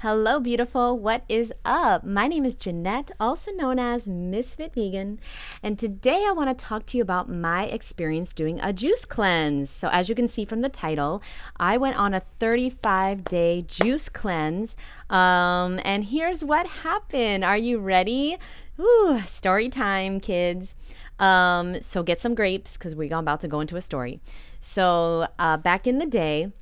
Hello, beautiful. What is up? My name is Jeanette, also known as Ms.FitVegan, and today I want to talk to you about my experience doing a juice cleanse. So as you can see from the title, I went on a 35-day juice cleanse, and here's what happened. Are you ready? Ooh, story time, kids. So get some grapes because we're about to go into a story. So back in the day,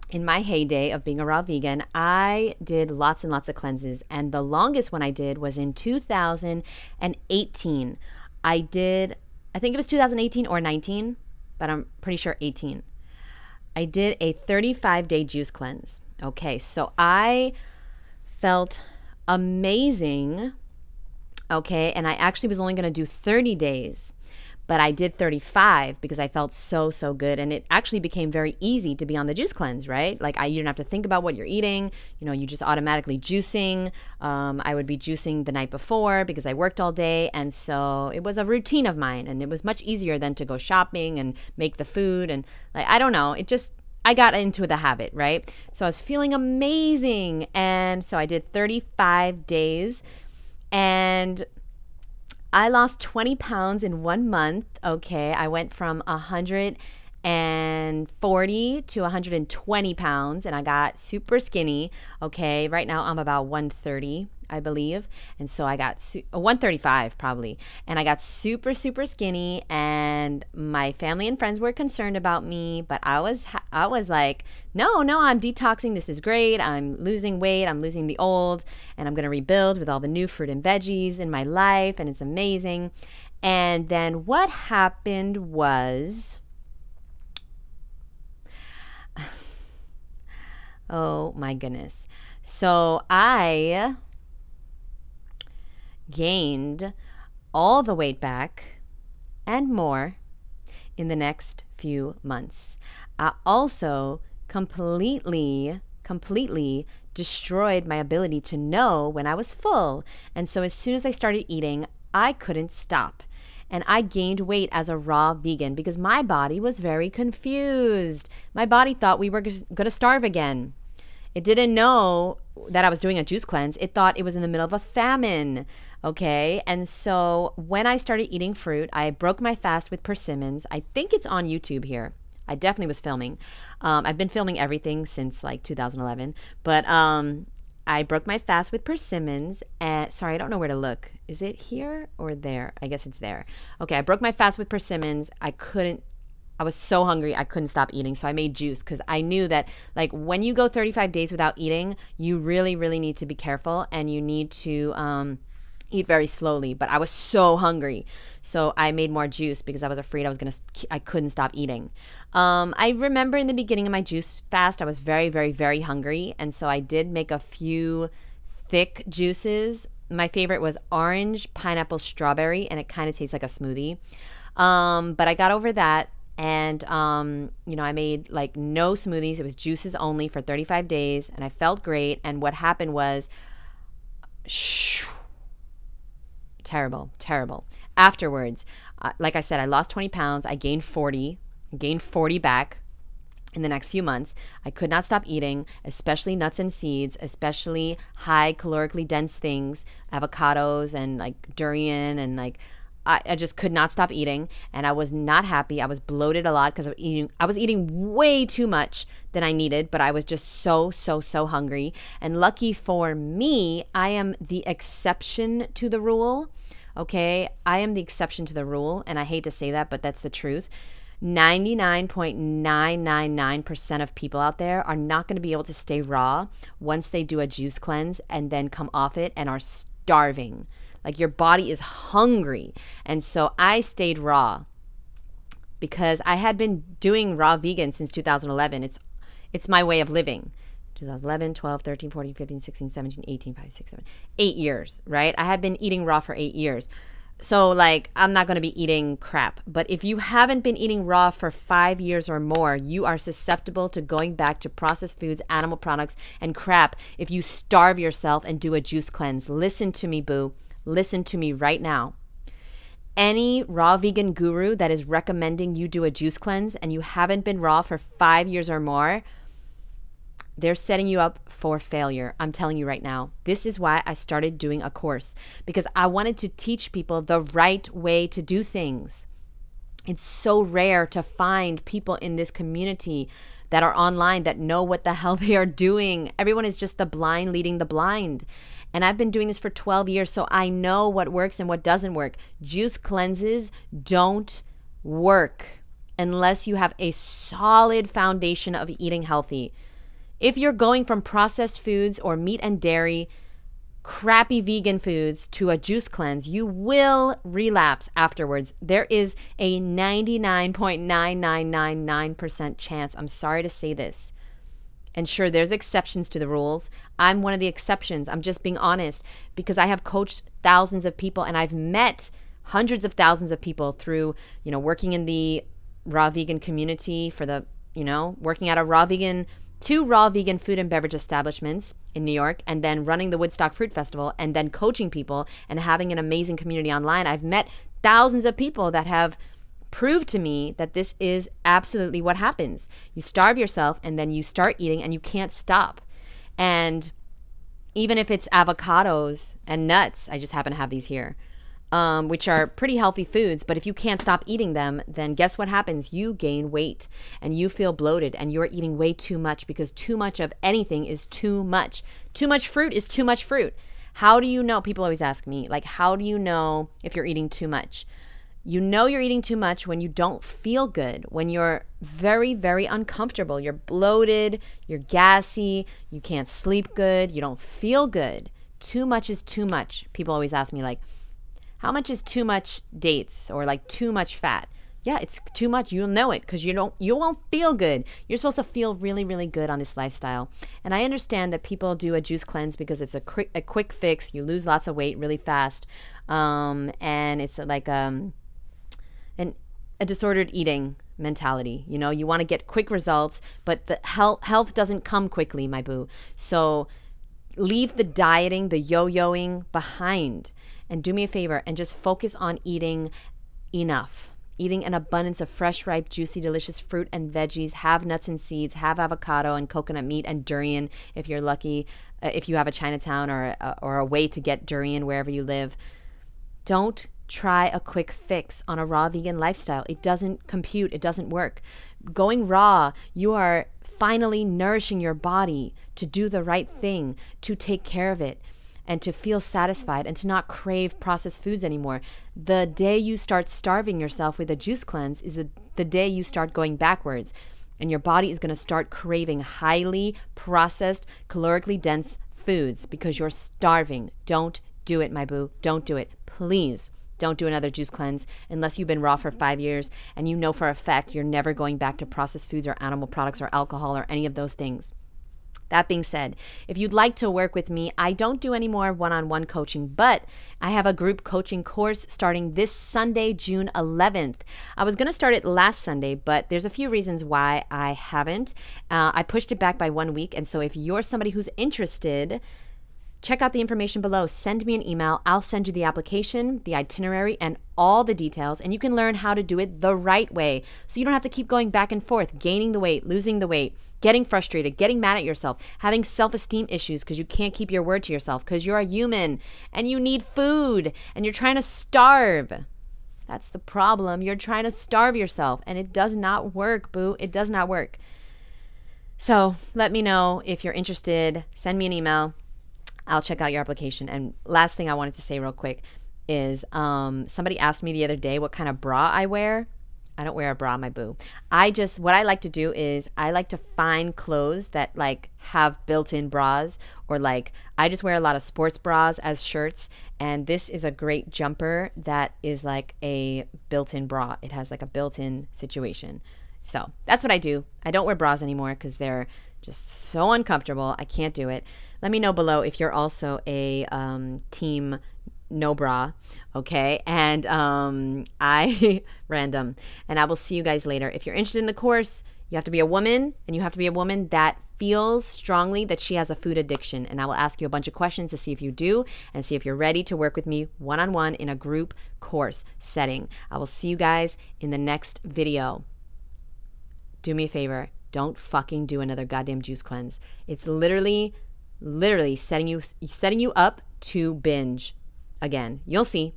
in my heyday of being a raw vegan, I did lots and lots of cleanses. And the longest one I did was in 2018. I think it was 2018 or 19, but I'm pretty sure 18. I did a 35-day juice cleanse. Okay, so I felt amazing. Okay, and I actually was only going to do 30 days. But I did 35 because I felt so good. And it actually became very easy to be on the juice cleanse, right? Like you don't have to think about what you're eating. You know, you just automatically juicing. I would be juicing the night before because I worked all day. And so it was a routine of mine. And it was much easier than to go shopping and make the food. And I don't know, I got into the habit, right? So I was feeling amazing. And so I did 35 days. And I lost 20 pounds in 1 month. Okay, I went from 140 to 120 pounds and I got super skinny. Okay, right now I'm about 130, I believe. And so I got 135 probably. And I got super skinny, and my family and friends were concerned about me, but I was like, no, I'm detoxing. This is great. I'm losing weight. I'm losing the old, and I'm going to rebuild with all the new fruit and veggies in my life, and it's amazing. And then what happened was, oh my goodness. So I gained all the weight back and more in the next few months. I also completely destroyed my ability to know when I was full. And so as soon as I started eating, I couldn't stop. And I gained weight as a raw vegan because my body was very confused. My body thought we were going to starve again. It didn't know that I was doing a juice cleanse. It thought it was in the middle of a famine. Okay, and so when I started eating fruit, I broke my fast with persimmons. I think it's on YouTube here. I definitely was filming. I've been filming everything since like 2011. But I broke my fast with persimmons. And sorry, I don't know where to look. Is it here or there? I guess it's there. Okay, I broke my fast with persimmons. I was so hungry, I couldn't stop eating. So I made juice because I knew that like when you go 35 days without eating, you really need to be careful, and you need to eat very slowly. But I was so hungry, so I made more juice because I was afraid I couldn't stop eating. I remember in the beginning of my juice fast, I was very hungry, and so I did make a few thick juices. My favorite was orange, pineapple, strawberry, and it kind of tastes like a smoothie. But I got over that, and I made like no smoothies. It was juices only for 35 days, and I felt great. And what happened was, terrible. Afterwards, like I said, I lost 20 pounds. I gained 40 back in the next few months. I could not stop eating, especially nuts and seeds, especially high calorically dense things, avocados and like durian, and like I just could not stop eating, and I was not happy. I was bloated a lot because I was eating way too much than I needed, but I was just so hungry. And lucky for me, I am the exception to the rule. Okay, I am the exception to the rule, and I hate to say that, but that's the truth. 99.999% of people out there are not going to be able to stay raw once they do a juice cleanse and then come off it and are starving. Like your body is hungry. And so I stayed raw because I had been doing raw vegan since 2011. It's my way of living. 2011, 12, 13, 14, 15, 16, 17, 18, 5, 6, 7, 8 years, right? I had been eating raw for 8 years. So like, I'm not going to be eating crap. But if you haven't been eating raw for 5 years or more, you are susceptible to going back to processed foods, animal products, and crap if you starve yourself and do a juice cleanse. Listen to me, boo. Listen to me right now. Any raw vegan guru that is recommending you do a juice cleanse and you haven't been raw for 5 years or more, they're setting you up for failure. I'm telling you right now. This is why I started doing a course, because I wanted to teach people the right way to do things. It's so rare to find people in this community that are online that know what the hell they are doing. Everyone is just the blind leading the blind. And I've been doing this for 12 years, so I know what works and what doesn't work. Juice cleanses don't work unless you have a solid foundation of eating healthy. If you're going from processed foods or meat and dairy, crappy vegan foods to a juice cleanse, you will relapse afterwards. There is a 99.9999% chance. I'm sorry to say this. And sure, there's exceptions to the rules. I'm one of the exceptions. I'm just being honest, because I have coached thousands of people and I've met hundreds of thousands of people through, working in the raw vegan community for the, working at two raw vegan food and beverage establishments in New York, and then running the Woodstock Fruit Festival, and then coaching people and having an amazing community online. I've met thousands of people that have proved to me that this is absolutely what happens. You starve yourself and then you start eating and you can't stop. And even if it's avocados and nuts, I just happen to have these here, which are pretty healthy foods, but if you can't stop eating them, then guess what happens? You gain weight and you feel bloated and you're eating way too much, because too much of anything is too much. Too much fruit is too much fruit. How do you know? People always ask me, like, how do you know if you're eating too much? You know you're eating too much when you don't feel good, when you're very, very uncomfortable. You're bloated, you're gassy, you can't sleep good, you don't feel good. Too much is too much. People always ask me, like, how much is too much dates, or like too much fat? Yeah, it's too much. You'll know it because you won't feel good. You're supposed to feel really, really good on this lifestyle. And I understand that people do a juice cleanse because it's a quick fix. You lose lots of weight really fast. And it's like a disordered eating mentality. You want to get quick results, but the health doesn't come quickly, my boo. So leave the dieting, the yo-yoing behind, and do me a favor and just focus on eating enough. Eating an abundance of fresh, ripe, juicy, delicious fruit and veggies. Have nuts and seeds. Have avocado and coconut meat and durian if you're lucky. If you have a Chinatown or a way to get durian wherever you live. Don't try a quick fix on a raw vegan lifestyle. It doesn't compute. It doesn't work. Going raw, you are finally nourishing your body to do the right thing, to take care of it, and to feel satisfied and to not crave processed foods anymore. The day you start starving yourself with a juice cleanse is the day you start going backwards, and your body is going to start craving highly processed, calorically dense foods because you're starving. Don't do it, my boo. Don't do it. Please don't do another juice cleanse unless you've been raw for 5 years and you know for a fact you're never going back to processed foods or animal products or alcohol or any of those things. That being said, if you'd like to work with me, I don't do any more one-on-one coaching, but I have a group coaching course starting this Sunday, June 11th. I was going to start it last Sunday, but there's a few reasons why I haven't. I pushed it back by 1 week, and so if you're somebody who's interested, check out the information below. Send me an email. I'll send you the application, the itinerary, and all the details, and you can learn how to do it the right way so you don't have to keep going back and forth, gaining the weight, losing the weight, getting frustrated, getting mad at yourself, having self-esteem issues because you can't keep your word to yourself because you're a human and you need food and you're trying to starve. That's the problem. You're trying to starve yourself and it does not work, boo. It does not work. So let me know if you're interested. Send me an email. I'll check out your application. And last thing I wanted to say real quick is somebody asked me the other day what kind of bra I wear. I don't wear a bra, my boo. What I like to do is I like to find clothes that like have built-in bras, or like I just wear a lot of sports bras as shirts, and this is a great jumper that is like a built-in bra. It has like a built-in situation. So that's what I do. I don't wear bras anymore because they're just so uncomfortable. I can't do it. Let me know below if you're also a team no bra, okay? And random. And I will see you guys later. If you're interested in the course, you have to be a woman, and you have to be a woman that feels strongly that she has a food addiction. And I will ask you a bunch of questions to see if you do, and see if you're ready to work with me one-on-one in a group course setting. I will see you guys in the next video. Do me a favor. don't fucking do another goddamn juice cleanse. It's literally setting you up to binge again. You'll see.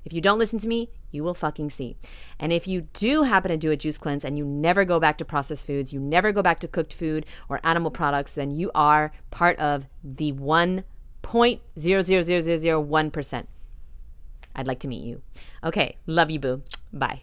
If you don't listen to me, you will fucking see. And if you do happen to do a juice cleanse and you never go back to processed foods, you never go back to cooked food or animal products, then you are part of the 1.00001%. I'd like to meet you. Okay, love you, boo. Bye.